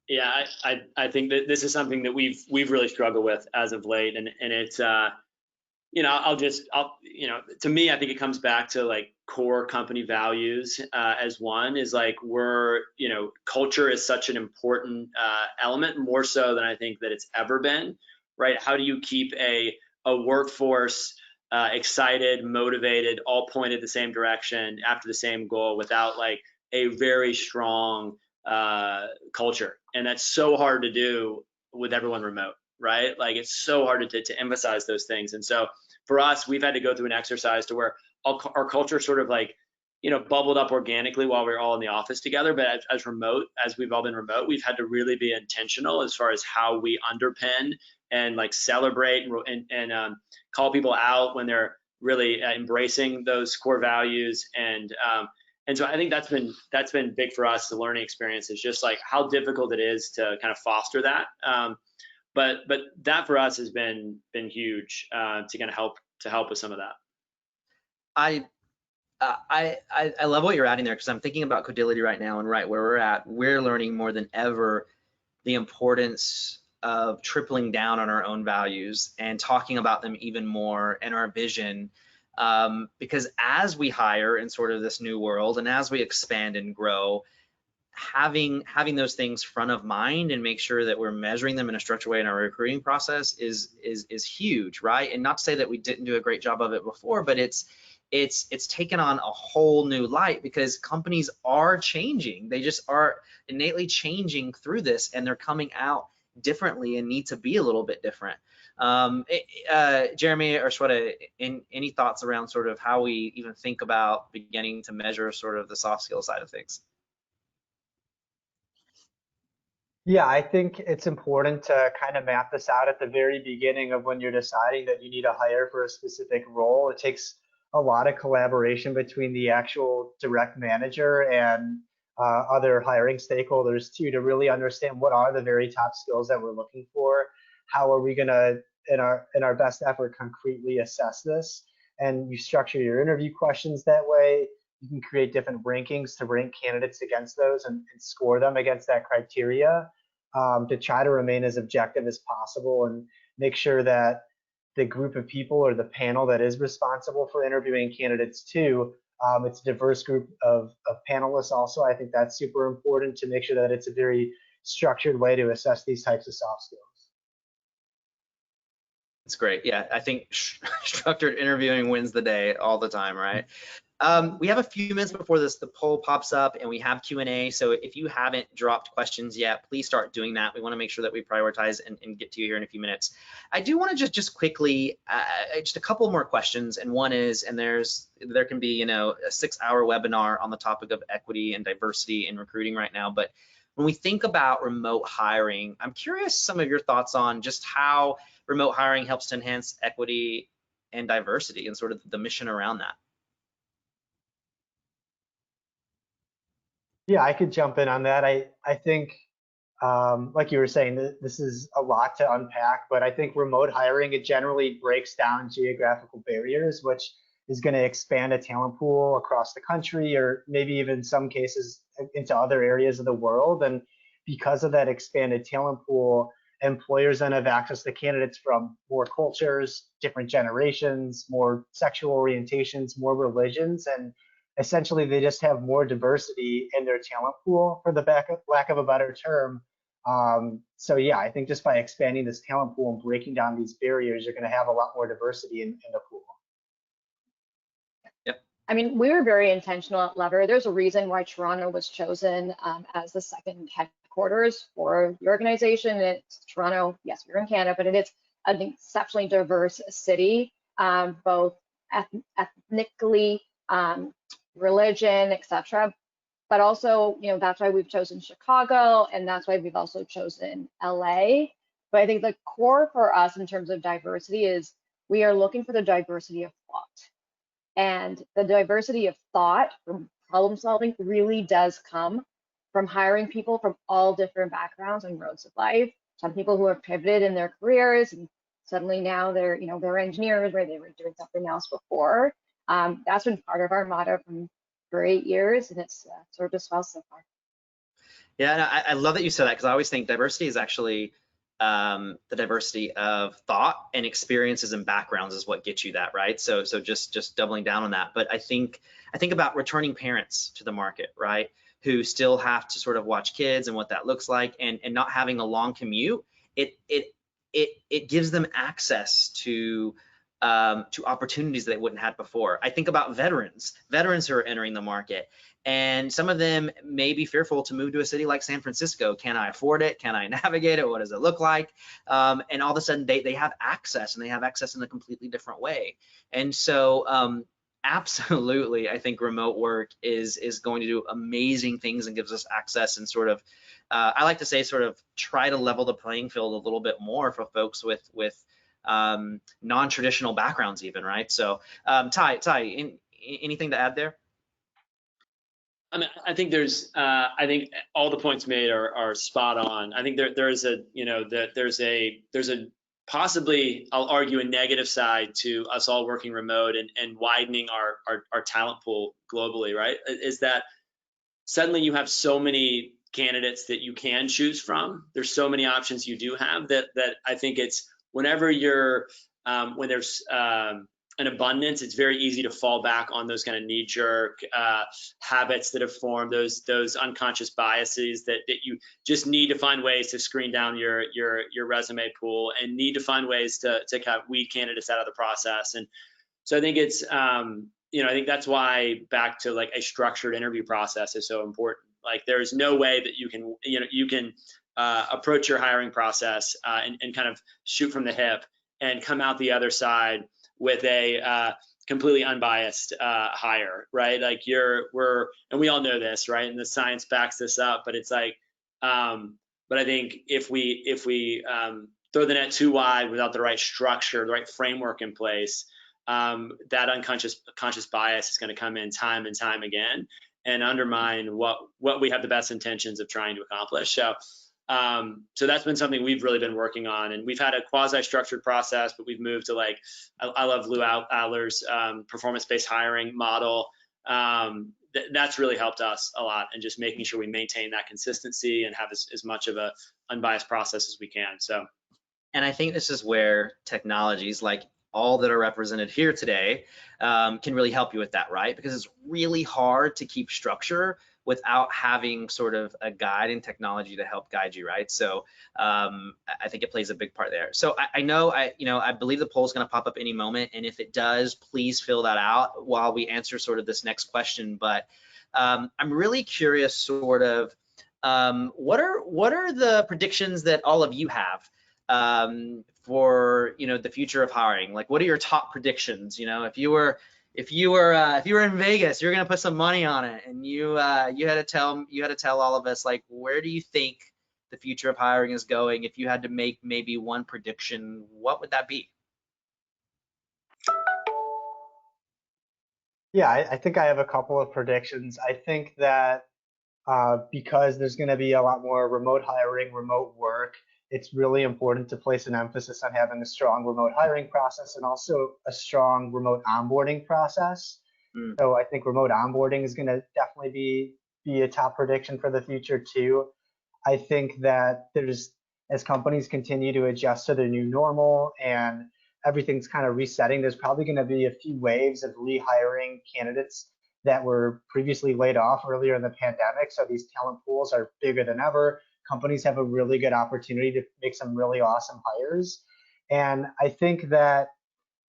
Yeah, I think that this is something that we've really struggled with as of late, and it's to me, I think it comes back to like core company values, as one is like, culture is such an important element, more so than I think that it's ever been, right? How do you keep a workforce excited, motivated, all pointed the same direction after the same goal, without like a very strong culture? And that's so hard to do with everyone remote, right? Like, it's so hard to emphasize those things. And so for us, we've had to go through an exercise to where our culture sort of like, bubbled up organically while we were all in the office together. But as we've all been remote, we've had to really be intentional as far as how we underpin and like celebrate and call people out when they're really embracing those core values. And so I think that's been big for us. The learning experience is just like how difficult it is to kind of foster that. But that for us has been huge to kind of help with some of that. I love what you're adding there, because I'm thinking about Codility right now, and right where we're at, we're learning more than ever the importance of tripling down on our own values and talking about them even more, and our vision. Because as we hire in sort of this new world, and as we expand and grow, having those things front of mind and make sure that we're measuring them in a structured way in our recruiting process is huge, right? And not to say that we didn't do a great job of it before, but it's taken on a whole new light, because companies are changing. They just are innately changing through this, and they're coming out differently and need to be a little bit different. Jeremy or Shweta, any thoughts around sort of how we even think about beginning to measure sort of the soft skill side of things? Yeah, I think it's important to kind of map this out at the very beginning of when you're deciding that you need a hire for a specific role. It takes a lot of collaboration between the actual direct manager and other hiring stakeholders too, to really understand what are the very top skills that we're looking for. How are we going to, in our best effort, concretely assess this? And you structure your interview questions that way. You can create different rankings to rank candidates against those, and score them against that criteria, to try to remain as objective as possible, and make sure that the group of people or the panel that is responsible for interviewing candidates too, it's a diverse group of panelists also. I think that's super important, to make sure that it's a very structured way to assess these types of soft skills. That's great. Yeah, I think structured interviewing wins the day all the time, right? We have a few minutes before the poll pops up, and we have Q&A. So if you haven't dropped questions yet, please start doing that. We want to make sure that we prioritize and get to you here in a few minutes. I do want to just quickly, just a couple more questions. And one is, and there can be, a 6-hour webinar on the topic of equity and diversity in recruiting right now. But when we think about remote hiring, I'm curious some of your thoughts on just how remote hiring helps to enhance equity and diversity and sort of the mission around that. Yeah, I could jump in on that. I think, like you were saying, this is a lot to unpack, but I think remote hiring, it generally breaks down geographical barriers, which is going to expand a talent pool across the country, or maybe even some cases into other areas of the world. And because of that expanded talent pool, employers then have access to candidates from more cultures, different generations, more sexual orientations, more religions, and essentially they just have more diversity in their talent pool, for the lack of a better term. So yeah, I think just by expanding this talent pool and breaking down these barriers, you're going to have a lot more diversity in the pool. Yep. I mean, we were very intentional at Lever. There's a reason why Toronto was chosen as the second headquarters for the organization. It's Toronto, yes, we're in Canada, but it is an exceptionally diverse city, both ethnically, religion, etc. But also, that's why we've chosen Chicago, and that's why we've also chosen LA. But I think the core for us in terms of diversity is we are looking for the diversity of thought. And the diversity of thought from problem solving really does come from hiring people from all different backgrounds and roads of life. Some people who have pivoted in their careers and suddenly now they're engineers where they were doing something else before. That's been part of our motto for 8 years, and it's served us well so far. Yeah, no, I love that you said that, because I always think diversity is actually the diversity of thought and experiences and backgrounds is what gets you that, right? So just doubling down on that. But I think about returning parents to the market, right, who still have to sort of watch kids and what that looks like, and not having a long commute. It gives them access to opportunities that they wouldn't have before. I think about veterans who are entering the market, and some of them may be fearful to move to a city like San Francisco. Can I afford it? Can I navigate it? What does it look like? And all of a sudden they have access, and they have access in a completely different way. And so absolutely, I think remote work is going to do amazing things and gives us access, and sort of, I like to say, sort of try to level the playing field a little bit more for folks with non-traditional backgrounds even, right? So Ty, anything to add there? I mean, I think I think all the points made are spot on. I think there's a possibly, I'll argue, a negative side to us all working remote and widening our talent pool globally, right? Is that suddenly you have so many candidates that you can choose from. There's so many options you do have that I think it's whenever when there's an abundance, it's very easy to fall back on those kind of knee-jerk habits that have formed, those unconscious biases that you just need to find ways to screen down your resume pool, and need to find ways to kind of weed candidates out of the process. And so I think it's I think that's why back to like a structured interview process is so important. Like there's no way that you can approach your hiring process and kind of shoot from the hip and come out the other side with a completely unbiased hire, right? Like and we all know this, right? And the science backs this up, but it's like, but I think if we throw the net too wide without the right structure, the right framework in place, that conscious bias is going to come in time and time again and undermine what we have the best intentions of trying to accomplish. So that's been something we've really been working on, and we've had a quasi-structured process, but we've moved to like, I love Lou Adler's performance-based hiring model. That's really helped us a lot, and just making sure we maintain that consistency and have as much of a unbiased process as we can. So, and I think this is where technologies like all that are represented here today can really help you with that, right? Because it's really hard to keep structure without having sort of a guide and technology to help guide you, right? So I think it plays a big part there. So I know I believe the poll is going to pop up any moment, and if it does, please fill that out while we answer sort of this next question. But I'm really curious, sort of, what are the predictions that all of you have for the future of hiring? Like, what are your top predictions? If you were in Vegas, you're gonna put some money on it, and you had to tell all of us, like, where do you think the future of hiring is going? If you had to make maybe one prediction, what would that be? Yeah, I think I have a couple of predictions. I think that because there's going to be a lot more remote hiring, remote work, it's really important to place an emphasis on having a strong remote hiring process and also a strong remote onboarding process. Mm. So I think remote onboarding is going to definitely be a top prediction for the future too. I think that as companies continue to adjust to their new normal and everything's kind of resetting, there's probably going to be a few waves of rehiring candidates that were previously laid off earlier in the pandemic. So these talent pools are bigger than ever. Companies have a really good opportunity to make some really awesome hires. And I think that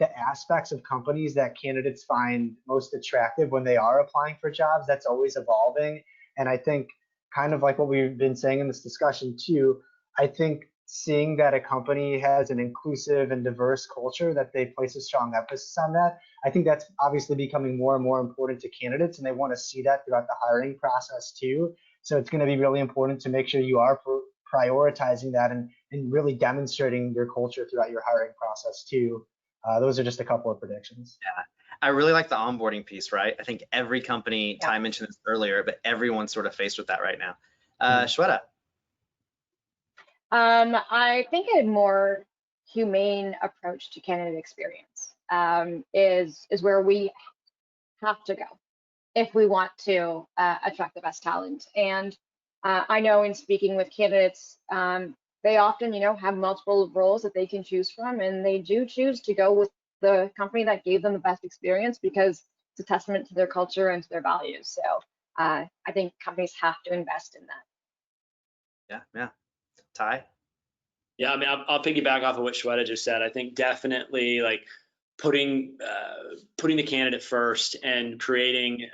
the aspects of companies that candidates find most attractive when they are applying for jobs, that's always evolving. And I think, kind of like what we've been saying in this discussion too, I think seeing that a company has an inclusive and diverse culture, that they place a strong emphasis on that, I think that's obviously becoming more and more important to candidates, and they want to see that throughout the hiring process too. So it's going to be really important to make sure you are prioritizing that and really demonstrating your culture throughout your hiring process too. Those are just a couple of predictions. Yeah, I really like the onboarding piece, right? I think every company, Ty mentioned this earlier, but everyone's sort of faced with that right now. Shweta. I think a more humane approach to candidate experience is where we have to go if we want to attract the best talent. And I know in speaking with candidates, they often, have multiple roles that they can choose from, and they do choose to go with the company that gave them the best experience because it's a testament to their culture and to their values. So I think companies have to invest in that. Yeah. Ty? Yeah, I mean, I'll piggyback off of what Shweta just said. I think definitely like putting the candidate first and creating,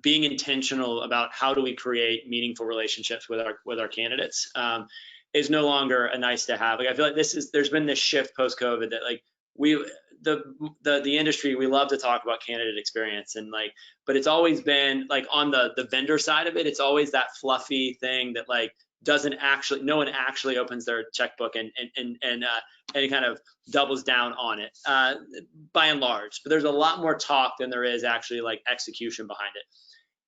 being intentional about how do we create meaningful relationships with our candidates is no longer a nice to have. Like, I feel like there's been this shift post COVID that like the industry, we love to talk about candidate experience and like, but it's always been like on the vendor side of it, it's always that fluffy thing that like no one actually opens their checkbook and kind of doubles down on it by and large. But there's a lot more talk than there is actually like execution behind it.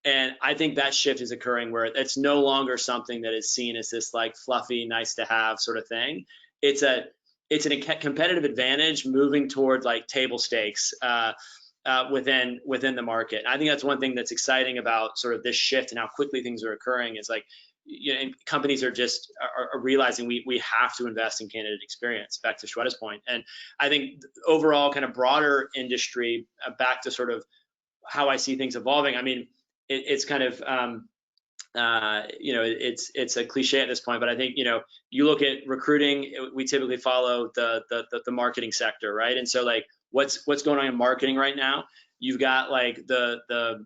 And I think that shift is occurring where it's no longer something that is seen as this like fluffy, nice to have sort of thing. It's a competitive advantage moving toward like table stakes within the market. I think that's one thing that's exciting about sort of this shift and how quickly things are occurring is like, and companies are just are realizing we have to invest in candidate experience, back to Shweta's point. And I think overall kind of broader industry, back to sort of how I see things evolving. I mean, it's kind of it's a cliche at this point, but I think you look at recruiting, we typically follow the marketing sector, right? And so like what's going on in marketing right now? You've got like the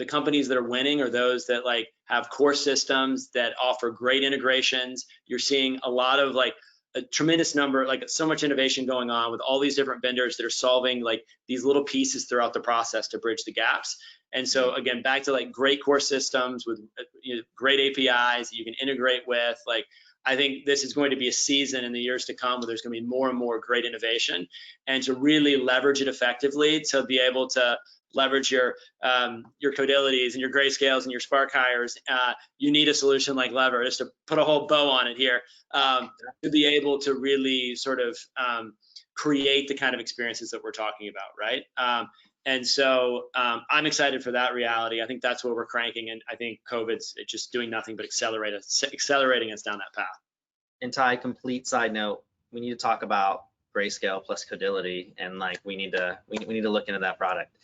companies that are winning are those that like have core systems that offer great integrations. You're seeing a lot of like a tremendous number, like so much innovation going on with all these different vendors that are solving like these little pieces throughout the process to bridge the gaps. And so again, back to like great core systems with great APIs that you can integrate with. Like, I think this is going to be a season in the years to come where there's going to be more and more great innovation, and to really leverage it effectively, to be able to leverage your Codilities and your Grayscales and your Spark hires. You need a solution like Lever, just to put a whole bow on it here, to be able to really sort of create the kind of experiences that we're talking about, right? And so I'm excited for that reality. I think that's where we're cranking, and I think COVID's just doing nothing but accelerating us down that path. And Ty, complete side note, we need to talk about Grayscale plus Codility, and like we need to look into that product.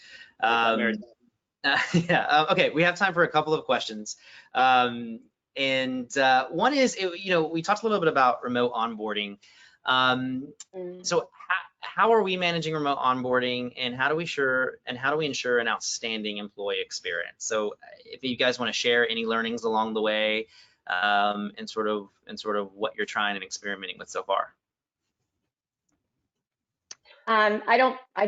Yeah. Okay. We have time for a couple of questions. One is, we talked a little bit about remote onboarding. So how are we managing remote onboarding, and how do we ensure an outstanding employee experience? So if you guys want to share any learnings along the way, and sort of what you're trying and experimenting with so far. I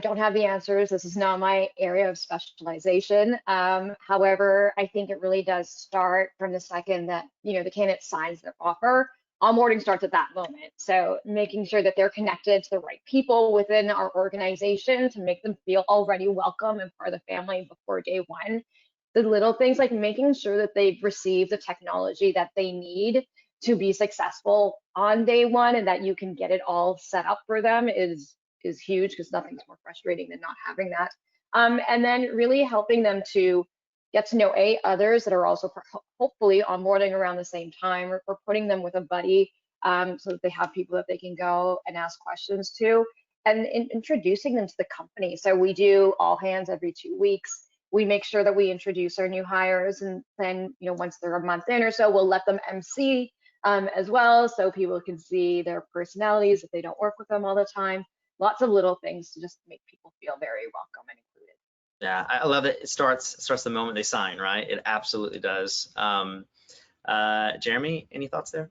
don't have the answers. This is not my area of specialization. However, I think it really does start from the second that, the candidate signs their offer. Onboarding starts at that moment. So making sure that they're connected to the right people within our organization to make them feel already welcome and part of the family before day one. The little things like making sure that they've received the technology that they need to be successful on day one, and that you can get it all set up for them is huge, because nothing's more frustrating than not having that. And then really helping them to get to know others that are also hopefully onboarding around the same time, or putting them with a buddy, so that they have people that they can go and ask questions to, and introducing them to the company. So we do all hands every 2 weeks. We make sure that we introduce our new hires, and then once they're a month in or so, we'll let them MC as well, so people can see their personalities if they don't work with them all the time. Lots of little things to just make people feel very welcome and included. Yeah, I love it. It starts the moment they sign, right? It absolutely does. Jeremy, any thoughts there?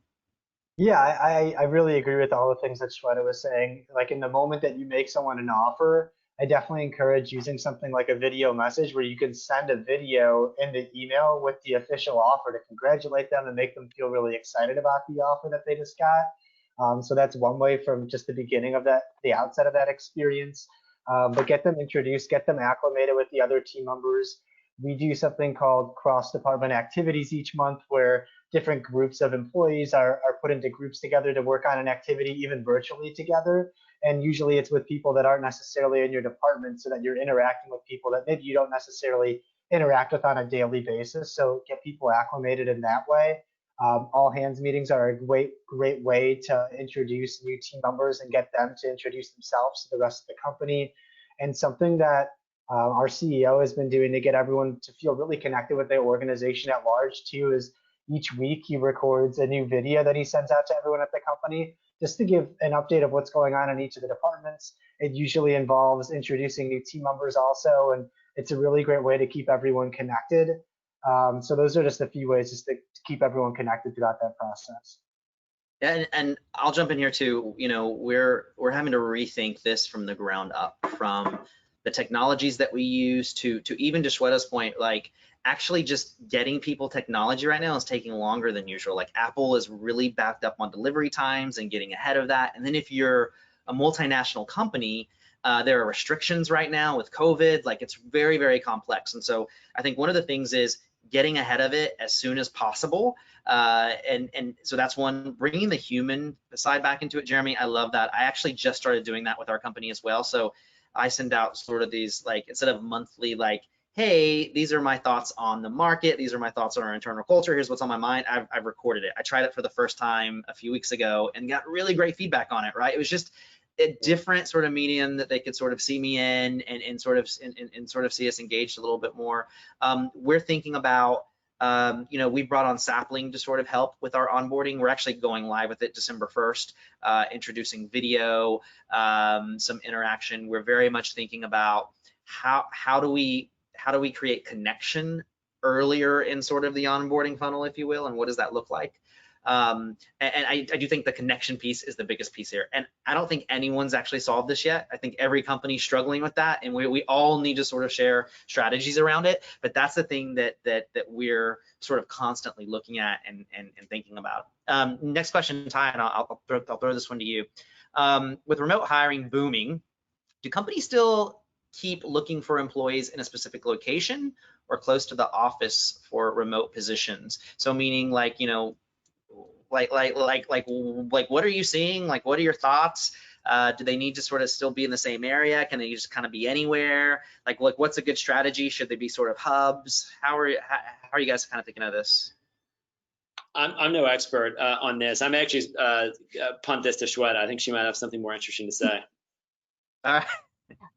Yeah, I really agree with all the things that Shweta was saying. Like in the moment that you make someone an offer, I definitely encourage using something like a video message where you can send a video in the email with the official offer to congratulate them and make them feel really excited about the offer that they just got. So that's one way from just the beginning of the outset of that experience. But get them introduced, get them acclimated with the other team members. We do something called cross-department activities each month, where different groups of employees are put into groups together to work on an activity, even virtually together. And usually it's with people that aren't necessarily in your department, so that you're interacting with people that maybe you don't necessarily interact with on a daily basis. So get people acclimated in that way. All hands meetings are a great way to introduce new team members and get them to introduce themselves to the rest of the company. And something that our CEO has been doing to get everyone to feel really connected with the organization at large too is each week he records a new video that he sends out to everyone at the company, just to give an update of what's going on in each of the departments. It usually involves introducing new team members also, and it's a really great way to keep everyone connected. So those are just a few ways just to keep everyone connected throughout that process. And I'll jump in here too. We're having to rethink this from the ground up, from the technologies that we use to even to Shweta's point, like actually just getting people technology right now is taking longer than usual. Like Apple is really backed up on delivery times and getting ahead of that. And then if you're a multinational company, there are restrictions right now with COVID. Like it's very, very complex. And so I think one of the things is getting ahead of it as soon as possible. And so that's one, bringing the human side back into it. Jeremy, I love that. I actually just started doing that with our company as well. So I send out sort of these, like, instead of monthly, like, hey, these are my thoughts on the market. These are my thoughts on our internal culture. Here's what's on my mind. I've recorded it. I tried it for the first time a few weeks ago and got really great feedback on it, right? It was just a different sort of medium that they could sort of see me in and sort of see us engaged a little bit more. We're thinking about, we brought on Sapling to sort of help with our onboarding. We're actually going live with it December 1st, introducing video, some interaction. We're very much thinking about how do we create connection earlier in sort of the onboarding funnel, if you will, and what does that look like? And I do think the connection piece is the biggest piece here. And I don't think anyone's actually solved this yet. I think every company's struggling with that, and we all need to sort of share strategies around it. But that's the thing that we're sort of constantly looking at and thinking about. Next question, Ty, and I'll throw this one to you. With remote hiring booming, do companies still keep looking for employees in a specific location or close to the office for remote positions? So meaning, like, like what are you seeing? Like, what are your thoughts? Do they need to sort of still be in the same area? Can they just kind of be anywhere? Like what's a good strategy? Should they be sort of hubs? How are you guys kind of thinking of this? I'm no expert on this. I'm actually punt this to Shweta. I think she might have something more interesting to say. All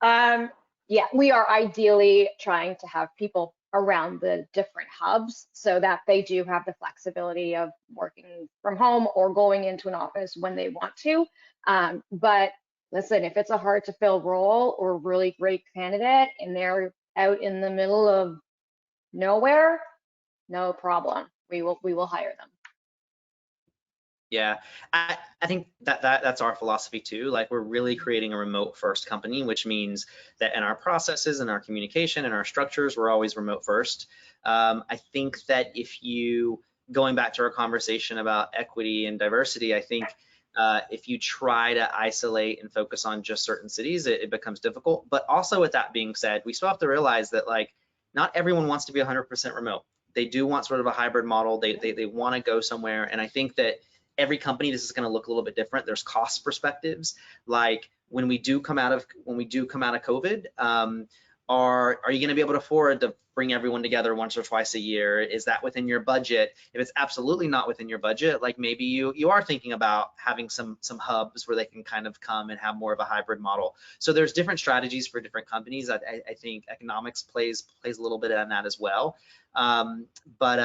right. Yeah, we are ideally trying to have people around the different hubs so that they do have the flexibility of working from home or going into an office when they want to. But listen, if it's a hard to fill role or really great candidate and they're out in the middle of nowhere, no problem. We will hire them. Yeah, I think that's our philosophy too. Like, we're really creating a remote first company, which means that in our processes and our communication and our structures, we're always remote first. I think that going back to our conversation about equity and diversity, I think if you try to isolate and focus on just certain cities, it becomes difficult. But also, with that being said, we still have to realize that, like, not everyone wants to be 100% remote. They do want sort of a hybrid model. They want to go somewhere, and I think that every company, this is going to look a little bit different. There's cost perspectives. Like, when we do come out of COVID, are you going to be able to afford to bring everyone together once or twice a year? Is that within your budget? If it's absolutely not within your budget, like, maybe you are thinking about having some hubs where they can kind of come and have more of a hybrid model. So there's different strategies for different companies. I think economics plays a little bit on that as well. But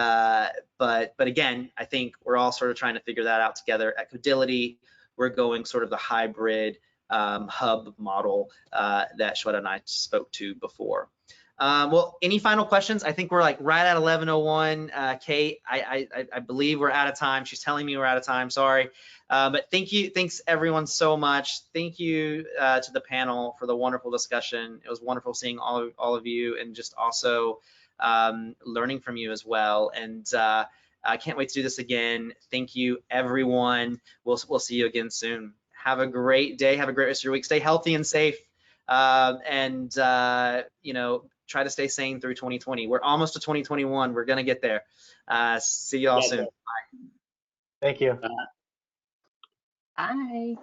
again, I think we're all sort of trying to figure that out together. At Codility, we're going sort of the hybrid hub model that Shweta and I spoke to before. Well, any final questions? I think we're like right at 11:01. Kate, I believe we're out of time. She's telling me we're out of time. Sorry. But thanks everyone so much. Thank you to the panel for the wonderful discussion. It was wonderful seeing all of you, and just also learning from you as well. And I can't wait to do this again. Thank you, everyone. We'll see you again soon. Have a great day. Have a great rest of your week. Stay healthy and safe. And try to stay sane through 2020. We're almost to 2021. We're gonna get there. See you all soon. Bye. Thank you. Bye.